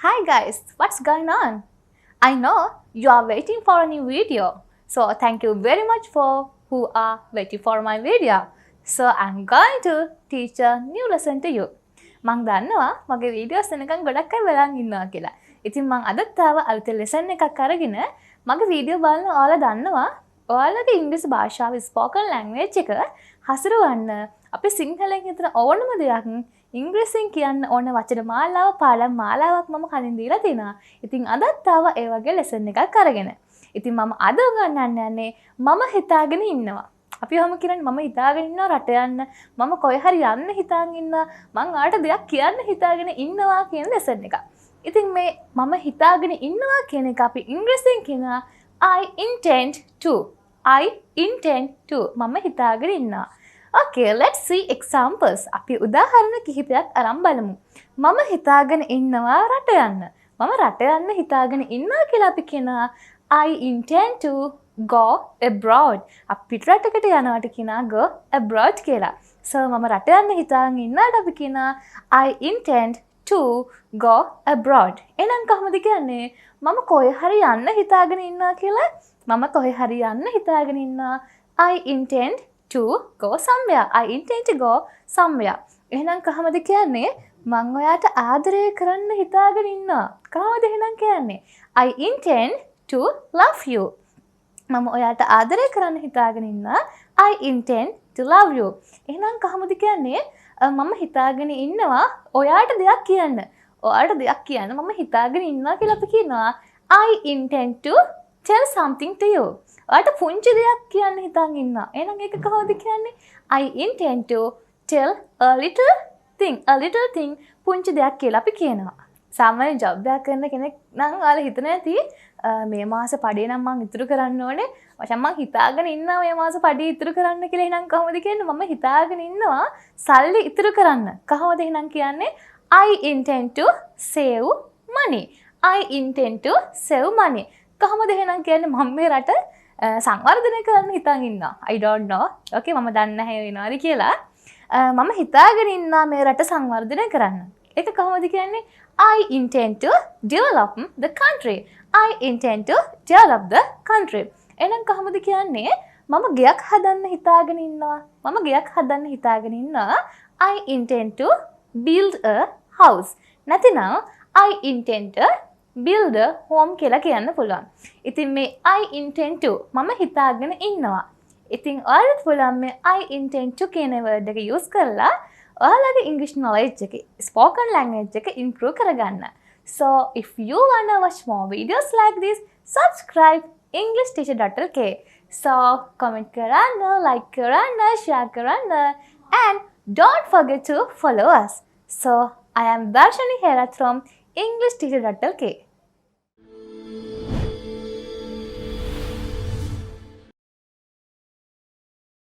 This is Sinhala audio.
Hi guys, what's going on? I know you are waiting for a new video. So thank you very much for who are waiting for my video. So I'm going to teach a new lesson to you. මං දන්නවා මගේ වීඩියෝස් එනකන් ගොඩක් අය බලන් ඉන්නවා කියලා. ඉතින් මං අදත් ආව අලුත් ලෙසන් එකක් අරගෙන මගේ වීඩියෝ බලන ඔයාලා දන්නවා ඔයාලගේ ඉංග්‍රීසි භාෂාව ස්පෝකන් ලැන්ග්වේජ් එක හසුරවන්න අපි සිංහලෙන් හිතන ඕනම දෙයක් ඉංග්‍රීසියෙන් කියන්න ඕන වචන මාලාව පාඩම් මාලාවක් මම කලින් දීලා තිනවා. ඉතින් අදත් ආව ඒ වගේ ලෙසන් එකක් අරගෙන. ඉතින් මම අද උගන්වන්න යන්නේ මම හිතාගෙන ඉන්නවා. අපි ඔහම කියන්නේ මම හිතාගෙන ඉන්නවා රට යන්න. මම කොහේ හරි යන්න හිතාගෙන ඉන්නවා. මං ආට දෙයක් කියන්න හිතාගෙන ඉන්නවා කියන ලෙසන් එක. ඉතින් මේ මම හිතාගෙන ඉන්නවා කියන එක අපි ඉංග්‍රීසියෙන් කියනවා I intend to. I intend to. මම හිතාගෙන ඉන්නවා. Okay, let's see examples. අපි උදාහරණ කිහිපයක් අරන් බලමු. මම හිතාගෙන ඉන්නවා රට යන්න. මම රට යන්න හිතාගෙන ඉන්නවා කියලා අපි කියනවා I intend to go abroad. අපි පිටරටකට යනවාට කියනවා go abroad කියලා. So මම රට යන්න හිතාගෙන ඉන්නාට අපි කියනවා I intend to go abroad. එහෙනම් කොහොමද කියන්නේ? මම කොහේ හරි යන්න හිතාගෙන ඉන්නවා කියලා. මම කොහේ හරි යන්න හිතාගෙන ඉන්නවා I intend to go somewhere. I intend to go somewhere. එහෙනම් කොහොමද කියන්නේ? මං ඔයාට ආදරය කරන්න හිතාගෙන ඉන්නවා. කොහොමද එහෙනම් කියන්නේ? I intend to love you. මම ඔයාට ආදරය කරන්න හිතාගෙන ඉන්නවා. I intend to love you. එහෙනම් කොහොමද කියන්නේ? මම හිතාගෙන ඉන්නවා ඔයාට දෙයක් කියන්න. ඔයාට දෙයක් කියන්න මම හිතාගෙන ඉන්නවා කියලා අපි කියනවා I intend to tell something to you. ඔයාට පුංචි දෙයක් කියන්න හිතාගෙන ඉන්නවා. එහෙනම් ඒක කොහොමද කියන්නේ? I intend to tell a little thing. A little thing පුංචි දෙයක් කියලා අපි කියනවා. සාමාන්‍ය ජොබ් එකක් කරන කෙනෙක් නම් ඔයාලා හිතන ඇති මේ මාස පඩේ නම් මං ඉතුරු කරන්න ඕනේ. මම හිතාගෙන ඉන්නවා මේ මාස පඩේ ඉතුරු කරන්න කියලා. එහෙනම් කොහොමද කියන්නේ? මම හිතාගෙන ඉන්නවා සල්ලි ඉතුරු කරන්න. කොහොමද එහෙනම් කියන්නේ? I intend to save money. I intend to save money. කොහොමද එහෙනම් කියන්නේ? මම මේ රට සංවර්ධනය කරන්න හිතාගෙන ඉන්නවා. I don't know. Okay, මම දන්නේ නැහැ වෙනවාද කියලා. මම හිතාගෙන ඉන්නවා මේ රට සංවර්ධනය කරන්න. ඒක කොහොමද කියන්නේ? I intend to develop the country. I intend to develop the country. එහෙනම් කොහොමද කියන්නේ? මම ගයක් හදන්න හිතාගෙන ඉන්නවා. මම ගයක් හදන්න හිතාගෙන ඉන්නවා. I intend to build a house. නැතිනම් I intend to build a home කියලා කියන්න පුළුවන්. ඉතින් මේ I intend to මම හිතාගෙන ඉන්නවා. ඉතින් ඔයාලට පුළුවන් මේ I intend to කියන word එක use කරලා ඔයාලගේ English knowledge එක spoken language එක improve කරගන්න. So if you wanna watch more videos like this, subscribe EnglishTeacher.lk. So comment කරන්න, like කරන්න, share කරන්න, and don't forget to follow us. So I am Darshani Herath from EnglishTeacher.lk.